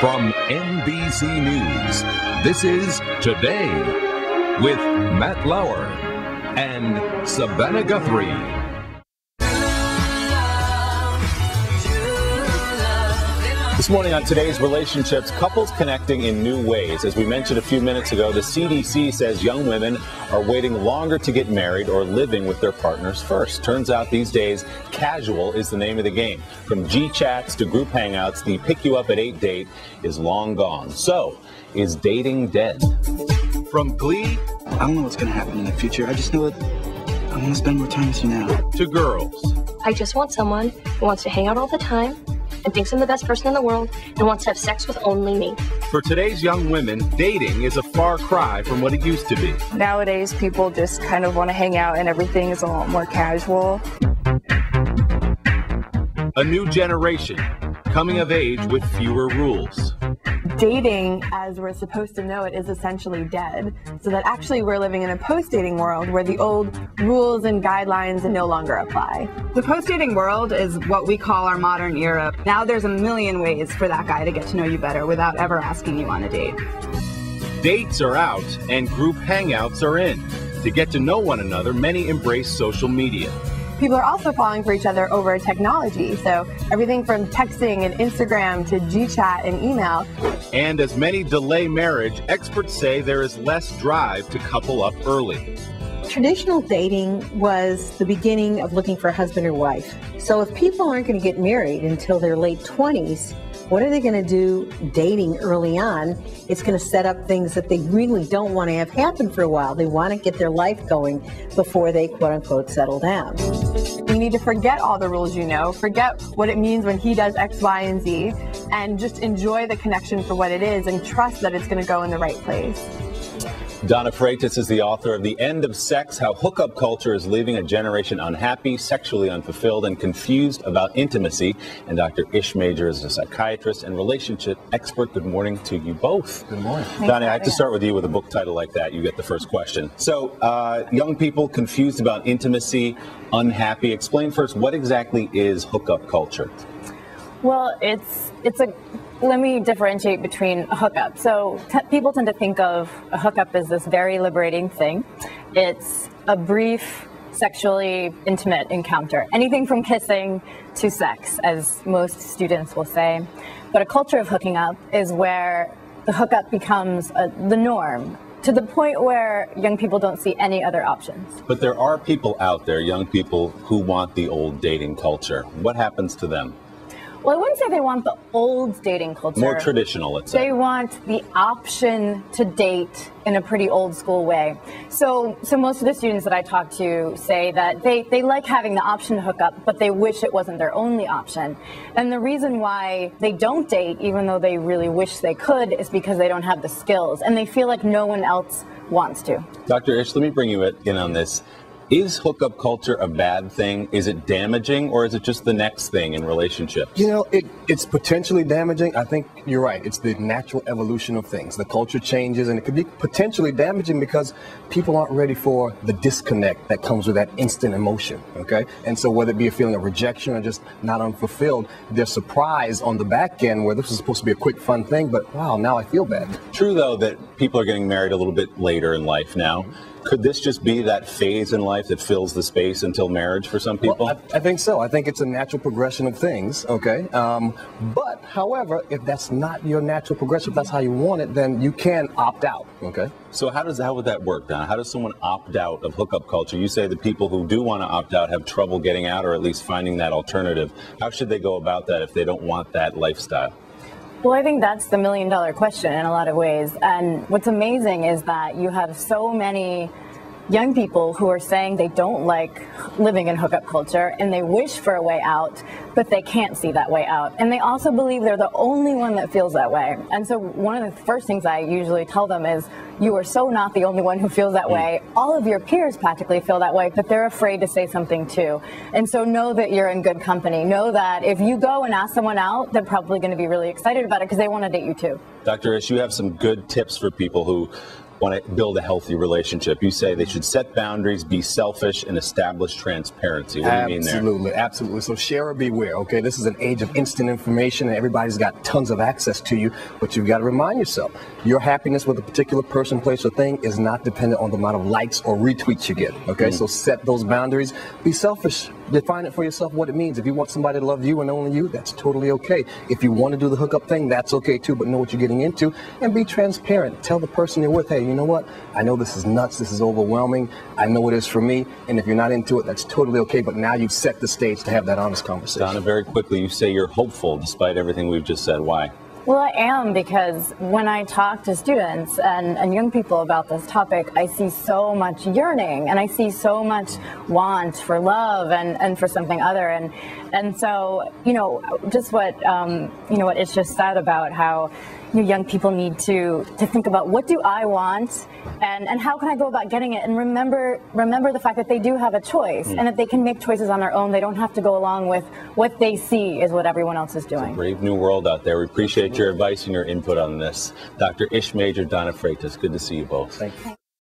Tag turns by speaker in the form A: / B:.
A: From NBC News, this is Today with Matt Lauer and Savannah Guthrie.
B: This morning on Today's Relationships, couples connecting in new ways. As we mentioned a few minutes ago, the CDC says young women are waiting longer to get married or living with their partners first. Turns out these days, casual is the name of the game. From G-chats to group hangouts, the pick-you-up-at-8 date is long gone. So, is dating dead? From Glee,
C: I don't know what's going to happen in the future. I just know that I want to spend more time with you now.
B: To Girls.
D: I just want someone who wants to hang out all the time and thinks I'm the best person in the world and wants to have sex with only me.
B: For today's young women, dating is a far cry from what it used to be.
E: Nowadays, people just kind of want to hang out and everything is a lot more casual.
B: A new generation, coming of age with fewer rules.
F: Dating, as we're supposed to know it, is essentially dead. So that actually we're living in a post-dating world where the old rules and guidelines no longer apply.
G: The post-dating world is what we call our modern era. Now there's a million ways for that guy to get to know you better without ever asking you on a date.
B: Dates are out and group hangouts are in. To get to know one another, many embrace social media.
F: People are also falling for each other over technology, so everything from texting and Instagram to G-chat and email.
B: And as many delay marriage, experts say there is less drive to couple up early.
H: Traditional dating was the beginning of looking for a husband or wife. So if people aren't going to get married until their late 20s, what are they going to do dating early on? It's going to set up things that they really don't want to have happen for a while. They want to get their life going before they, quote unquote, settle down.
F: You need to forget all the rules you know, forget what it means when he does X, Y, and Z, and just enjoy the connection for what it is and trust that it's going to go in the right place.
B: Donna Freitas is the author of The End of Sex, How Hookup Culture is Leaving a Generation Unhappy, Sexually Unfulfilled, and Confused About Intimacy. And Dr. Ish Major is a psychiatrist and relationship expert. Good morning to you both.
C: Good morning.
B: Donna, I have to start with you with a book title like that. You get the first question. So, young people confused about intimacy, unhappy. Explain first, what exactly is hookup culture?
E: Well, let me differentiate between a hookup. So people tend to think of a hookup as this very liberating thing. It's a brief, sexually intimate encounter. Anything from kissing to sex, as most students will say. But a culture of hooking up is where the hookup becomes the norm, to the point where young people don't see any other options.
B: But there are people out there, young people, who want the old dating culture. What happens to them?
E: Well, I wouldn't say they want the old dating culture.
B: More traditional, let's say.
E: They want the option to date in a pretty old school way. So most of the students that I talk to say that they like having the option to hook up, but they wish it wasn't their only option. And the reason why they don't date, even though they really wish they could, is because they don't have the skills and they feel like no one else wants to. Dr.
B: Ish, let me bring you in on this. Is hookup culture a bad thing? Is it damaging, or is it just the next thing in relationships?
I: You know, it's potentially damaging. I think you're right. It's the natural evolution of things. The culture changes, and it could be potentially damaging because people aren't ready for the disconnect that comes with that instant emotion, okay? And so whether it be a feeling of rejection or just not unfulfilled, they're surprised on the back end where this was supposed to be a quick, fun thing, but wow, now I feel bad.
B: True, though, that people are getting married a little bit later in life now. Could this just be that phase in life that fills the space until marriage for some people?
I: Well, I think so. I think it's a natural progression of things, okay? But, however, if that's not your natural progression, if that's how you want it, then you can opt out, okay?
B: So how would that work, Don? How does someone opt out of hookup culture? You say the people who do want to opt out have trouble getting out or at least finding that alternative. How should they go about that if they don't want that lifestyle?
E: Well, I think that's the million-dollar question in a lot of ways. And what's amazing is that you have so many young people who are saying they don't like living in hookup culture and they wish for a way out, but they can't see that way out. And they also believe they're the only one that feels that way. And so one of the first things I usually tell them is, you are so not the only one who feels that way. All of your peers practically feel that way, but they're afraid to say something too. And so know that you're in good company. Know that if you go and ask someone out, they're probably going to be really excited about it because they want to date you too.
B: Dr. Ish, you have some good tips for people who want to build a healthy relationship? You say they should set boundaries, be selfish, and establish transparency. What do you mean there?
I: Absolutely, absolutely. So share or beware, okay? This is an age of instant information and everybody's got tons of access to you, but you've got to remind yourself, your happiness with a particular person, place, or thing is not dependent on the amount of likes or retweets you get, okay? So set those boundaries. Be selfish. Define it for yourself what it means. If you want somebody to love you and only you, that's totally okay. If you want to do the hookup thing, that's okay too, but know what you're getting into and be transparent. Tell the person you're with, hey, you know what? I know this is nuts. This is overwhelming. I know it is for me. And if you're not into it, that's totally okay. But now you've set the stage to have that honest conversation.
B: Donna, very quickly, you say you're hopeful despite everything we've just said. Why?
E: Well, I am, because when I talk to students and young people about this topic, I see so much yearning and I see so much want for love and for something other. And so, you know, just what, you know, what it's just said about how young people need to think about what do I want and how can I go about getting it, and remember the fact that they do have a choice and that they can make choices on their own. They don't have to go along with what they see is what everyone else is doing.
B: It's a brave new world out there. We appreciate your advice and your input on this. Dr. Ish Major, Donna Freitas, good to see you both.
I: Thank you.